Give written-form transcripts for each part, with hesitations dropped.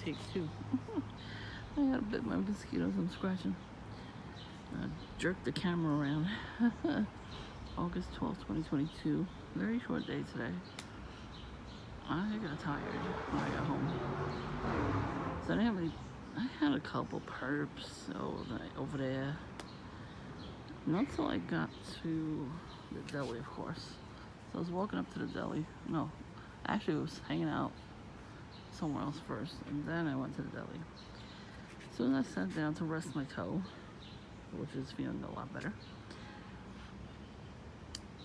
take two. I gotta bit my mosquitoes. I'm scratching. Jerk the camera around. August 12th, 2022. Very short day today. I got tired when I got home. So I had a couple perps over there. Not till I got to the deli, of course. So I was walking up to the deli. No, actually I was hanging out somewhere else first, and then I went to the deli. As soon as I sat down to rest my toe, which is feeling a lot better,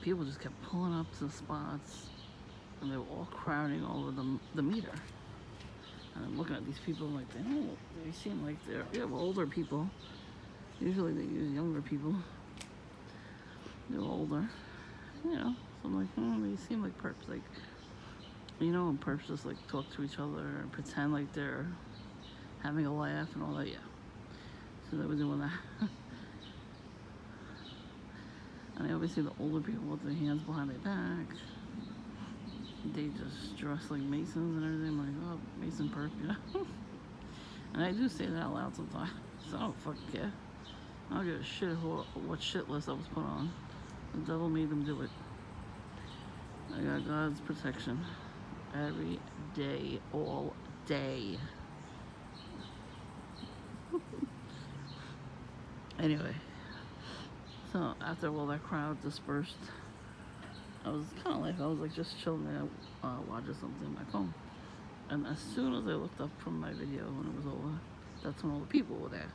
people just kept pulling up to the spots, and they were all crowding over the meter. And I'm looking at these people like, they seem like they're older people. Usually they use younger people. They're older, So I'm like, they seem like perps, like, when perps just like talk to each other and pretend like they're having a laugh and all that, yeah. So they were doing that. And I always see the older people with their hands behind their back. They just dress like Masons and everything. I'm like, oh, Mason perp, And I do say that out loud sometimes. So I don't fucking care. I don't give a shit what shit list I was put on. The devil made them do it. I got God's protection every day, all day. Anyway, so after all that crowd dispersed, I was just chilling there, watching something on my phone. And as soon as I looked up from my video when it was over, that's when all the people were there.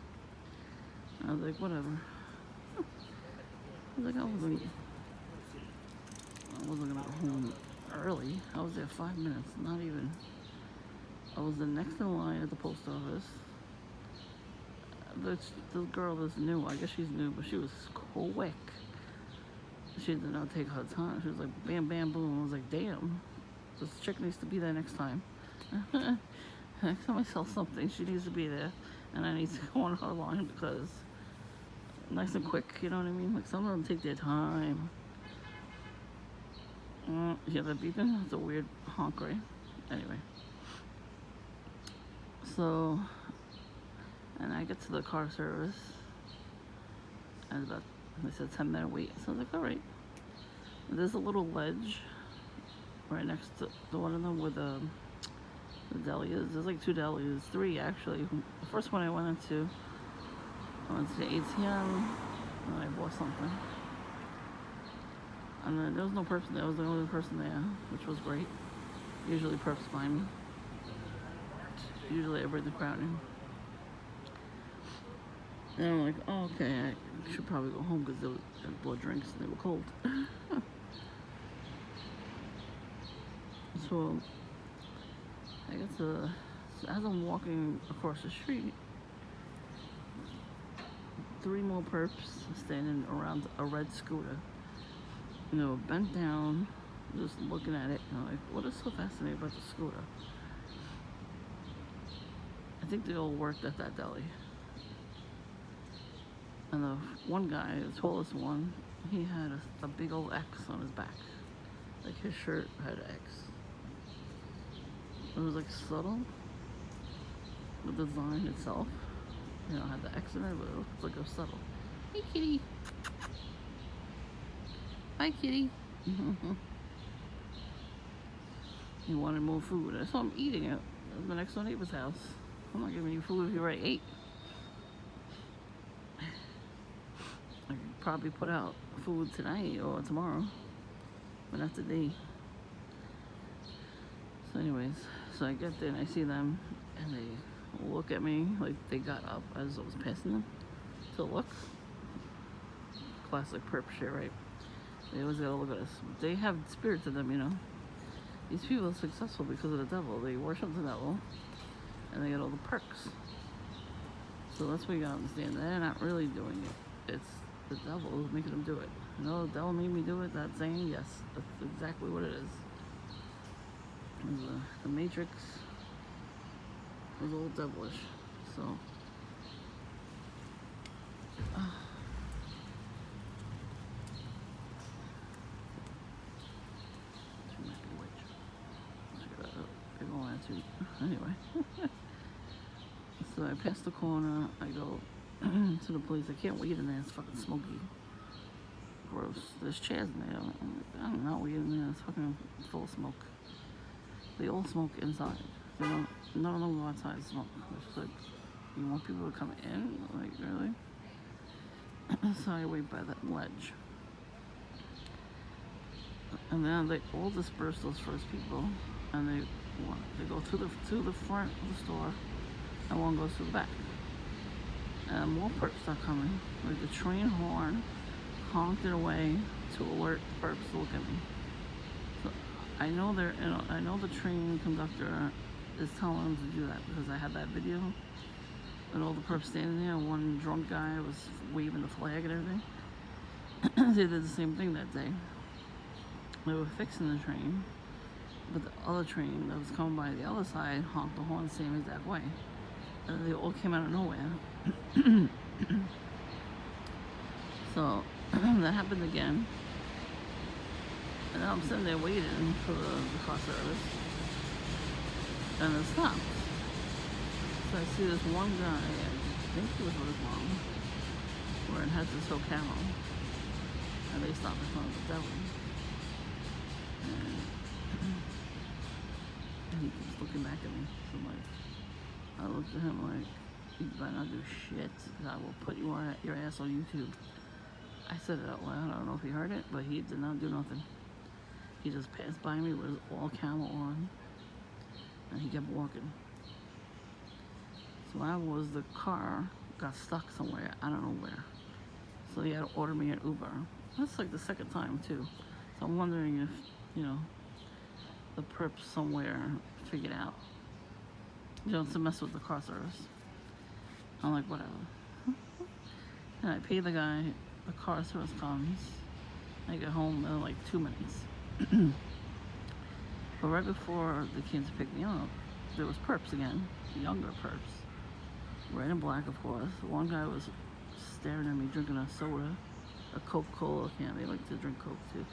I was like, whatever. I wasn't gonna go home early. I was there 5 minutes, not even. I was the next in line at the post office. The girl is new. I guess she's new, but she was quick. She did not take her time. She was like, bam, bam, boom. I was like, damn. This chick needs to be there next time. Next time I sell something, she needs to be there. And I need to go on her line because nice and quick, you know what I mean? Like, some of them take their time. Yeah, the beeping, that's a weird honk, right? Anyway. So, and I get to the car service, and they said 10-minute wait. So I was like, all right. There's a little ledge right next to the one of them where the deli is. There's like two delis, three actually. The first one I went to the ATM, and I bought something. And then there was no person there. I was the only person there, which was great. Usually perps find me. Usually I bring the crowd in. And I'm like, oh, okay, I should probably go home because I bought drinks and they were cold. So I get to, as I'm walking across the street, 3 more perps standing around a red scooter. Bent down, just looking at it. I'm like, what is so fascinating about the scooter? I think they all worked at that deli. And the one guy, the tallest one, he had a big old X on his back. Like his shirt had an X. It was like subtle. The design itself, had the X in it, but it looked like it was subtle. Hey, kitty. Hi, kitty. He wanted more food. I saw him eating it. It was the next door neighbor's house. I'm not giving you food if you already ate. I could probably put out food tonight or tomorrow, but not today. So anyways, so I get there and I see them, and they look at me like they got up as I was passing them to look. Classic perp shit, right? They always gotta look at us. They have spirit to them, These people are successful because of the devil. They worship the devil, and they get all the perks. So that's what you gotta understand. They're not really doing it. It's the devil who's making them do it. The devil made me do it. That saying, yes, that's exactly what it is. The Matrix was all devilish. So. Anyway, So I pass the corner, I go to the place. I can't wait in there, it's fucking smoky. Gross. There's chairs in there. I'm not waiting in there, it's fucking full of smoke. They all smoke inside. They don't, none of them go outside and smoke. It's just like, you want people to come in? Like, really? So I wait by that ledge. And then they all disperse, those first people, and they go to the front of the store, and one goes to the back. And more perps start coming. Like the train horn honked it away to alert the perps to look at me. So I know I know the train conductor is telling them to do that because I had that video. And all the perps standing there, one drunk guy was waving the flag and everything. They did the same thing that day. They were fixing the train, but the other train that was coming by the other side honked the horn the same exact way. And they all came out of nowhere. So that happened again. And now I'm sitting there waiting for the car service. And it stops. So I see this one guy, I think he was with his mom, wearing heads and so camo. And they stop in front of the deli. And he keeps looking back at me. So I'm like, I looked at him like, you better not do shit, because I will put your ass on YouTube. I said it out loud. I don't know if he heard it, but he did not do nothing. He just passed by me with all camo on, and he kept walking. So the car got stuck somewhere, I don't know where. So he had to order me an Uber. That's like the second time too. So I'm wondering if, the perps somewhere figured out, to mess with the car service. I'm like, whatever. And I pay the guy, the car service comes, I get home in like 2 minutes. But right before they came to pick me up, there was perps again, younger perps. Red and black, of course. One guy was staring at me drinking a soda, a Coca-Cola can. They like to drink Coke too.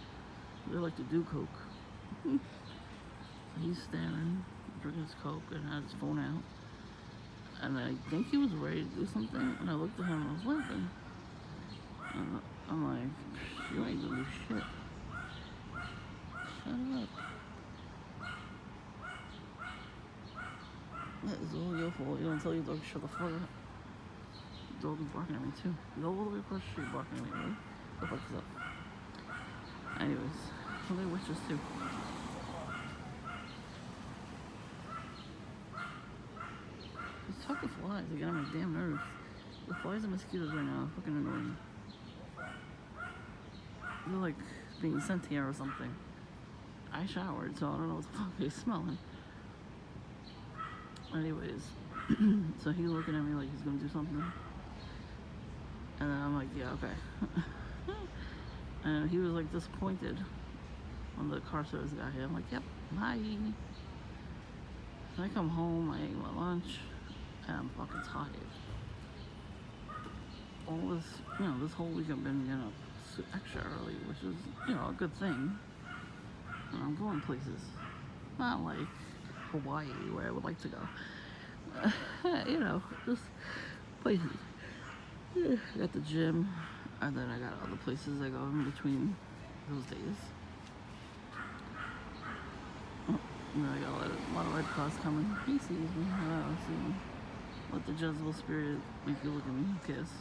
They like to do Coke. He's staring, drinking his Coke, and had his phone out. And I think he was ready to do something, and I looked at him and I was laughing. And I'm like, you ain't gonna do shit. Shut up. That is all your fault. You don't tell your dog shut the fuck up. The dog is barking at me too. He's all the way across the street barking at me, really? What the fuck is up? Anyways, well, they're witches too. These fucking flies, they get on my damn nerves. The flies and mosquitoes right now are fucking annoying. They're like being sent here or something. I showered, so I don't know what the fuck they're smelling. Anyways, so he's looking at me like he's gonna do something. And then I'm like, yeah, okay. And he was like disappointed when the car service got here. I'm like, yep, bye. So I come home, I ate my lunch, and I'm fucking tired. All this, this whole week I've been getting up extra early, which is, a good thing. And I'm going places. Not like Hawaii, where I would like to go. Just places. I got the gym, and then I got other places I go in between those days. Oh, and then I got a lot of red cars coming. He sees me. I don't see me. Let the Jezebel spirit make you look at me. Who cares?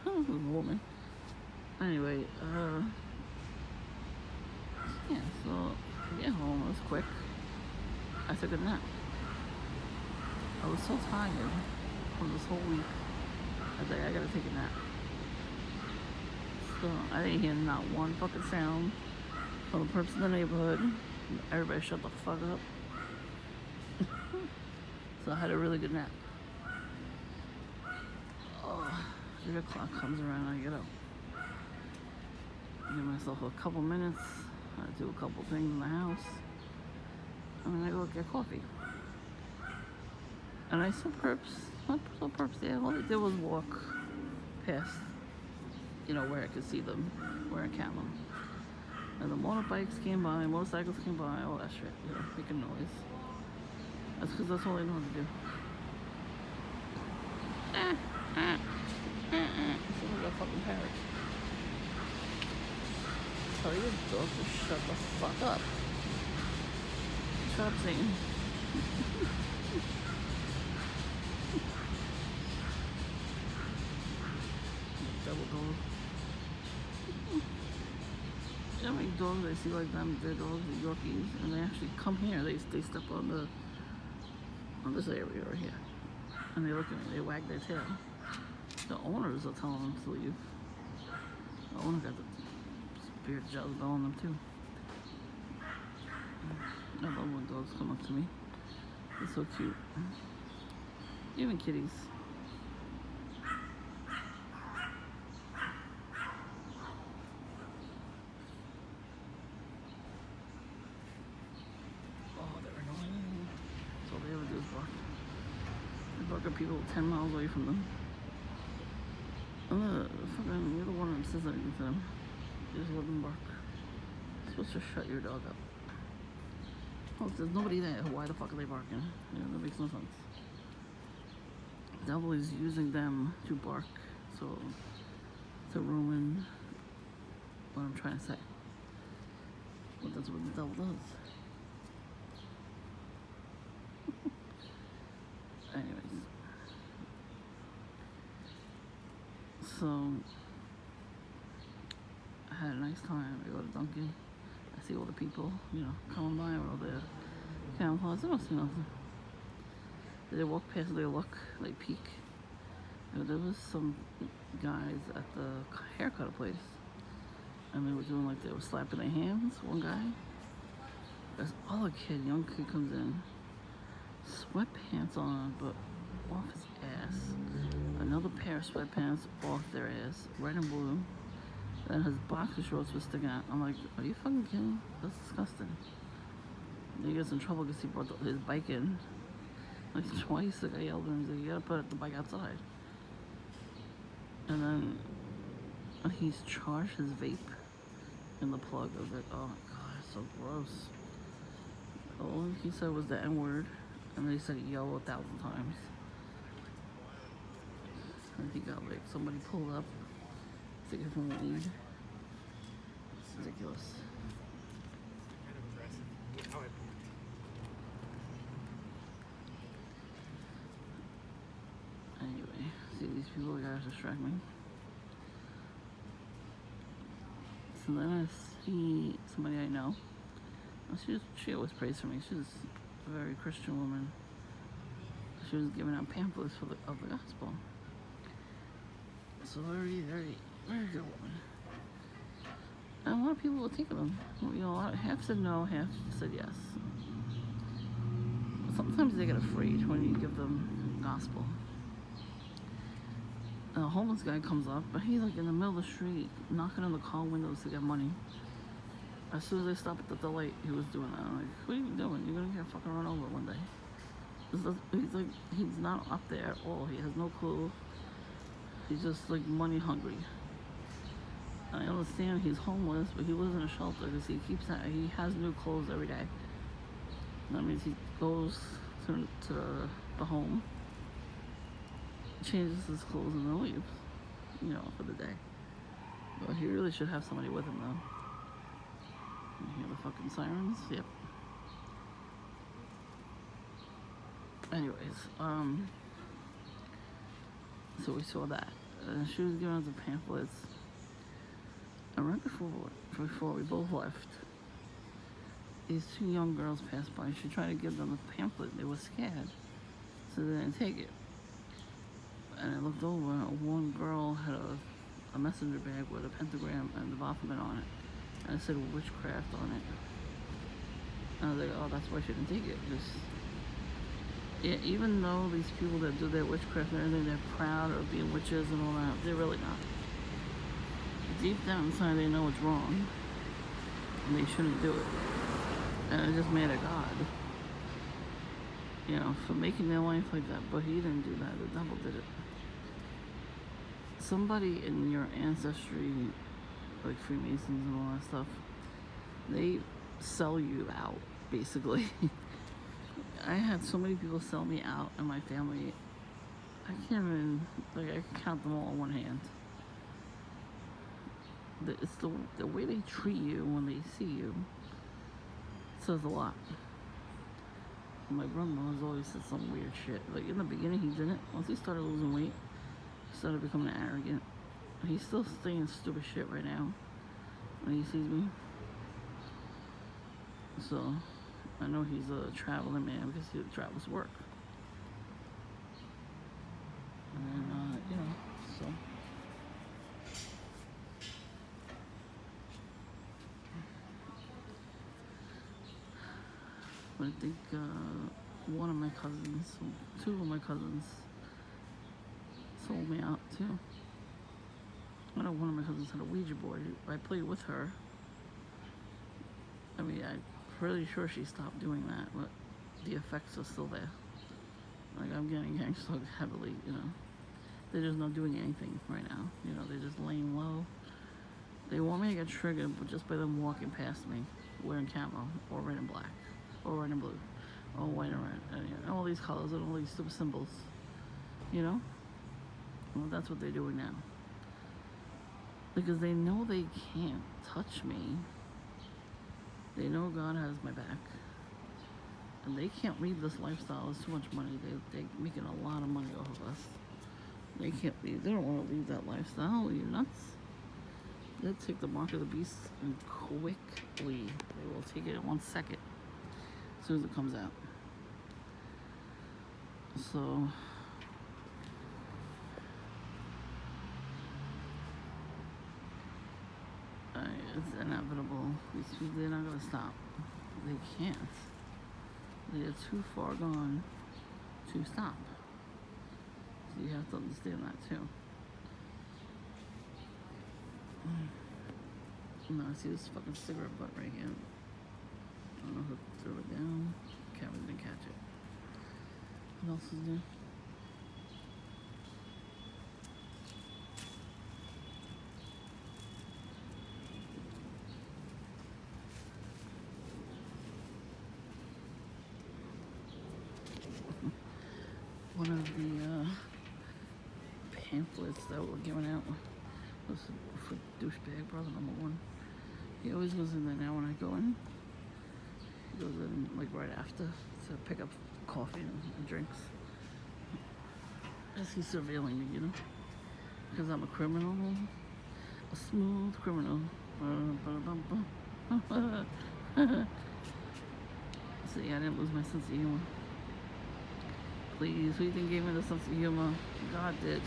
I'm a woman. Anyway, yeah, so I get home, it was quick. I took a nap. I was so tired from this whole week. I was like, I gotta take a nap. So I didn't hear not one fucking sound from the perps in the neighborhood. Everybody shut the fuck up. So I had a really good nap. 3 o'clock comes around, I get up. Give myself a couple minutes. I do a couple things in the house. And then I go get coffee. And I saw perps. I saw perps there. All they did was walk past, where I could see them wearing camo. And the motorbikes came by, motorcycles came by, all that shit, making noise. That's because that's all I know how to do. Tell your dog to shut the fuck up. Shut up, Satan. Double dog. You know how many dogs I see like them? They're dogs, the Yorkies, and they actually come here. They step on this area right here, and they look at me. They wag their tail. The owners are telling them to leave. The owner got the spirit Jezebel on them too. I love when dogs come up to me. They're so cute. Even kitties. Oh, they're annoying. That's all they ever do is bark. They bark at people 10 miles away from them. You're the one that says anything to them. You just let them bark. You're supposed to shut your dog up. Oh, if there's nobody there, why the fuck are they barking? Yeah, that makes no sense. The devil is using them to bark, so to ruin what I'm trying to say. But that's what the devil does. Anyways. So, I had a nice time. I go to Dunkin'. I see all the people, coming by with all their camouflage. I don't see nothing. They walk past, they look, they peek. There was some guys at the haircut place, and they were doing like they were slapping their hands. One guy, this other kid, young kid comes in, sweatpants on, but off his ass. Another pair of sweatpants off their ass, red and blue. Then his boxer shorts were sticking out. I'm like, are you fucking kidding me? That's disgusting. And he gets in trouble because he brought his bike in. Like twice, the guy yelled at him, he's like, you gotta put the bike outside. And then he's charged his vape in the plug. I was like, oh my god, it's so gross. All he said was the N-word, and then he said yellow 1,000 times. And he got like, somebody pulled up, taking from the weed. It's ridiculous. Anyway, see these people guys distract me. So then I see somebody I know. She always prays for me. She's a very Christian woman. She was giving out pamphlets of the gospel. So very, very, very good woman. And a lot of people were taking them. Half said no, half said yes. But sometimes they get afraid when you give them gospel. A homeless guy comes up, but he's like in the middle of the street, knocking on the car windows to get money. As soon as I stopped at the light, he was doing that. I'm like, what are you doing? You're gonna get fucking run over one day. He's not up there at all. He has no clue. He's just like money hungry. I understand he's homeless, but he lives in a shelter because he has new clothes every day. That means he goes to the home, changes his clothes, and then leaves, for the day. But he really should have somebody with him, though. You hear the fucking sirens? Yep. Anyways, so we saw that. She was giving us the pamphlets. And right before we both left, these two young girls passed by. She tried to give them the pamphlet. They were scared, so they didn't take it. And I looked over, and one girl had a messenger bag with a pentagram and the Baphomet on it. And it said witchcraft on it. And I was like, oh, that's why she didn't take it. Even though these people that do their witchcraft and everything, they're proud of being witches and all that, they're really not. Deep down inside, they know it's wrong. And they shouldn't do it. And it just made a God. For making their life like that. But he didn't do that. The devil did it. Somebody in your ancestry, like Freemasons and all that stuff, they sell you out, basically. I had so many people sell me out in my family. I can't even, I can count them all on one hand. It's the way they treat you when they see you says a lot. My brother-in-law's always said some weird shit. Like in the beginning, he didn't. Once he started losing weight, he started becoming arrogant. He's still saying stupid shit right now when he sees me. So I know he's a traveling man because he travels to work. And you know, so. But I think one of my cousins, two of my cousins, sold me out too. I know one of my cousins had a Ouija board. I played with her. I mean, I'm pretty sure she stopped doing that, but the effects are still there. Like, I'm getting gang so heavily, you know. They're just not doing anything right now. You know, they're just laying low. They want me to get triggered but just by them walking past me, wearing camo, or red and black, or red and blue, or white and red, and you know, all these colors and all these stupid symbols. You know? Well, that's what they're doing now. Because they know they can't touch me. They know God has my back. And they can't leave this lifestyle. It's too much money. They're making a lot of money off of us. They can't leave. They don't want to leave that lifestyle. Are you nuts? They'll take the mark of the beast and quickly. They will take it in 1 second. As soon as it comes out. So it's inevitable. These people, they're not going to stop. They can't. They're too far gone to stop. So you have to understand that too. No, I see this fucking cigarette butt right here. I don't know who threw it down. Camera didn't catch it. What else is there? One of the pamphlets that were given out was for douchebag brother #1. He always goes in there now when I go in. He goes in like right after to pick up coffee and drinks. As he's surveilling me, you know? Because I'm a criminal. A smooth criminal. See, I didn't lose my sense of humor. Please, who do you think gave me the sense of humor? God did.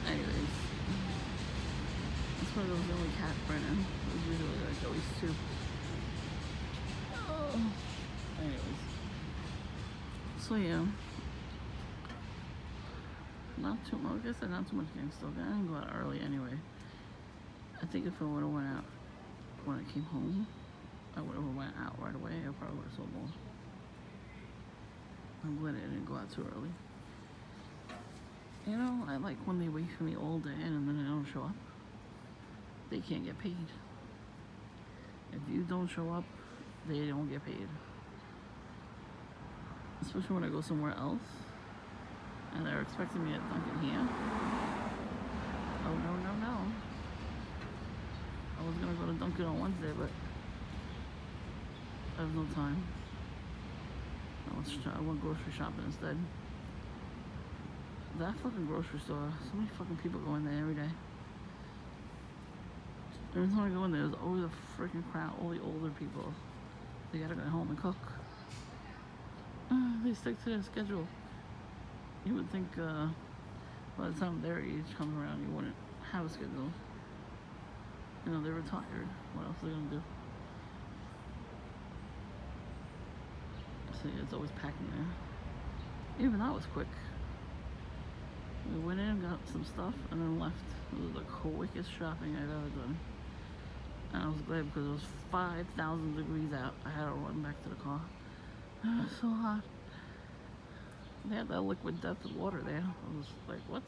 Anyways, that's why there was only cat right now. It was usually like always two. Oh. Anyways. So yeah. Not too much. Like I said, not too much gang stuff. I didn't go out early anyway. I think if I would have went out when I came home, I would have went out right away. I probably would have sold more. I'm glad I didn't go out too early. You know, I like when they wait for me all day and then they don't show up. They can't get paid. If you don't show up, they don't get paid. Especially when I go somewhere else. And they're expecting me at Dunkin' here. Oh, no. I was gonna go to Dunkin' on Wednesday, but I have no time. I went grocery shopping instead. That fucking grocery store, so many fucking people go in there every day. Every time I go in there, there's always a freaking crowd, all the older people. They gotta go home and cook. They stick to their schedule. You would think by the time their age comes around, you wouldn't have a schedule. You know, they're retired. What else are they gonna do? So yeah, it's always packing there. Even that was quick. We went in, got some stuff, and then left. It was the quickest shopping I've ever done. And I was glad because it was 5,000 degrees out. I had to run back to the car. It was so hot. They had that liquid death water there. I was like, what?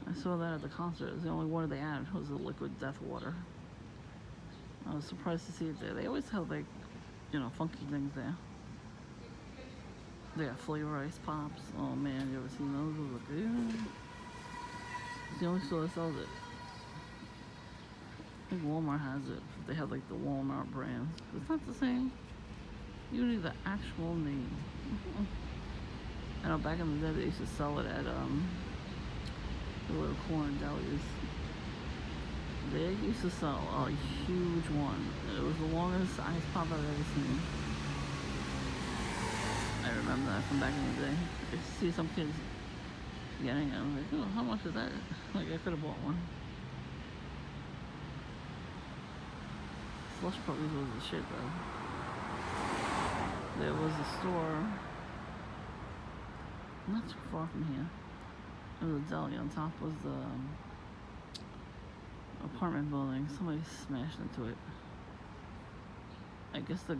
I saw that at the concert. It was the only water they had was the liquid death water. I was surprised to see it there. They always have like, funky things there. They got flavor ice pops. Oh man, you ever seen those? Those look good. It's the only store that sells it. I think Walmart has it. They have like the Walmart brand. It's not the same. You need the actual name. I know back in the day they used to sell it at the little corner delis. They used to sell a huge one. It was the longest ice pop I've ever seen. I remember that from back in the day. I used to see some kids getting it. I was like, oh, how much is that? Like, I could have bought one. Slush puppies was the shit, though. There was a store not too far from here. There was a deli. On top was the apartment building. Somebody smashed into it. I guess the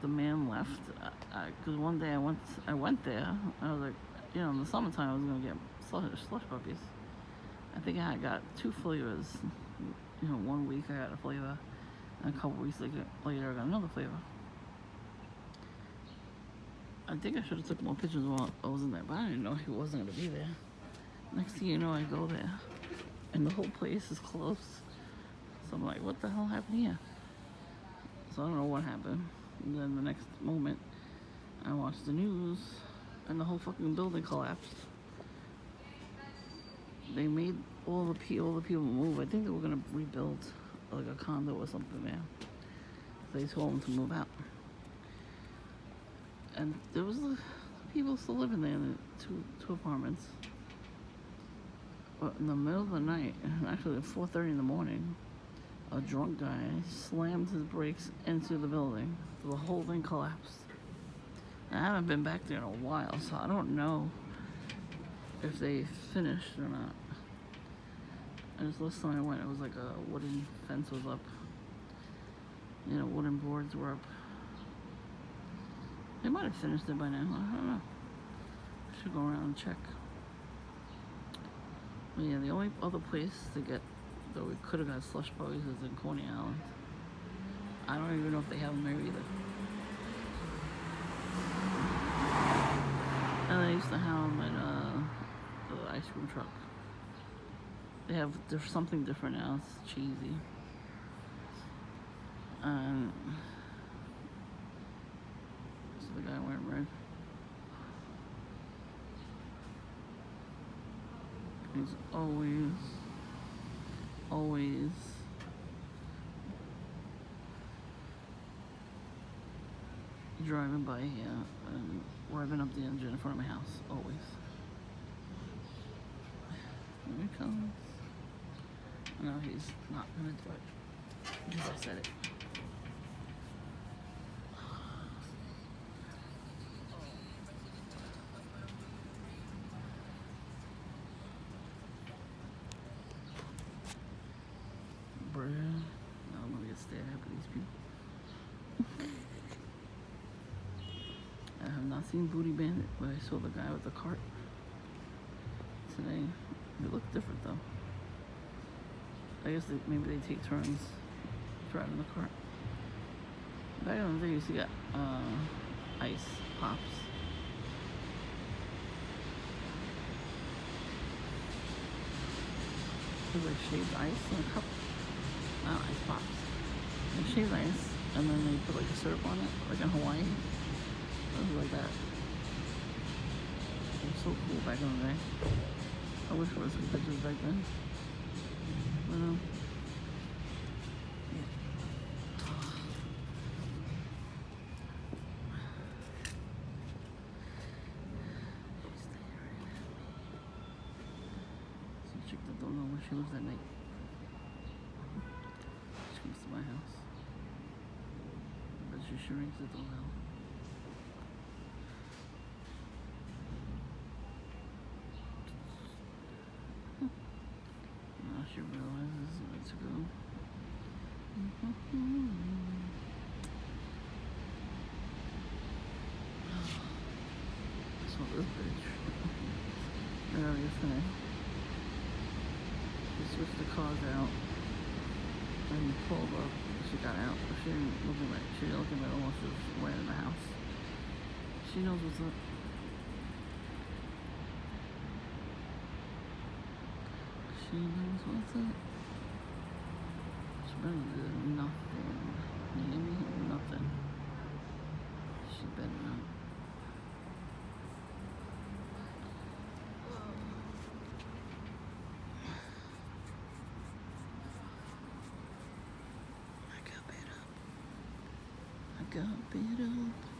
man left. Because one day I went there. I was like, in the summertime I was gonna get slush puppies. I think I got 2 flavors. 1 week I got a flavor, and a couple weeks later I got another flavor. I think I should have took more pictures while I was in there, but I didn't know he wasn't gonna be there. Next thing you know, I go there, and the whole place is closed. So I'm like, what the hell happened here? So I don't know what happened. And then the next moment, I watched the news, and the whole fucking building collapsed. They made all the people move. I think they were gonna rebuild like a condo or something there. They told them to move out, and there was people still living there in two apartments. But in the middle of the night, actually at 4:30 in the morning, a drunk guy slammed his brakes into the building. So the whole thing collapsed. I haven't been back there in a while, so I don't know if they finished or not. And this last time I went, it was like a wooden fence was up. Wooden boards were up. They might have finished it by now. I don't know. I should go around and check. But yeah, the only other place to get that we could have got slush puppies is in Coney Island. I don't even know if they have them there either. And they used to have them at the ice cream truck. There's something different now. It's cheesy. And so the guy wearing red. He's always driving by here and revving up the engine in front of my house. Always. Here he comes. No, he's not gonna do it. Because I said it. Bruh. Now I'm gonna get stared at by these people. I have not seen Booty Bandit, but I saw the guy with the cart today. It looked different though. I guess maybe they take turns driving the cart. Back in the day, you used to get ice pops. It was like shaved ice in a cup. Not ice pops. They shaved ice, and then they put like a syrup on it, like in Hawaii. It was like that. It was so cool back in the day. I wish there was some pictures back then. But yeah. Some chick that don't know where she lives at night. She comes to my house. But she sure rings the doorbell. Now she realizes where to go. I saw this bitch earlier yesterday. He switched the cars out and he pulled up She got out. She didn't look at me while she was laying in the house. She knows what's up. She knows what's up. She better do nothing. You hear me? Nothing. She better not. I got beat up.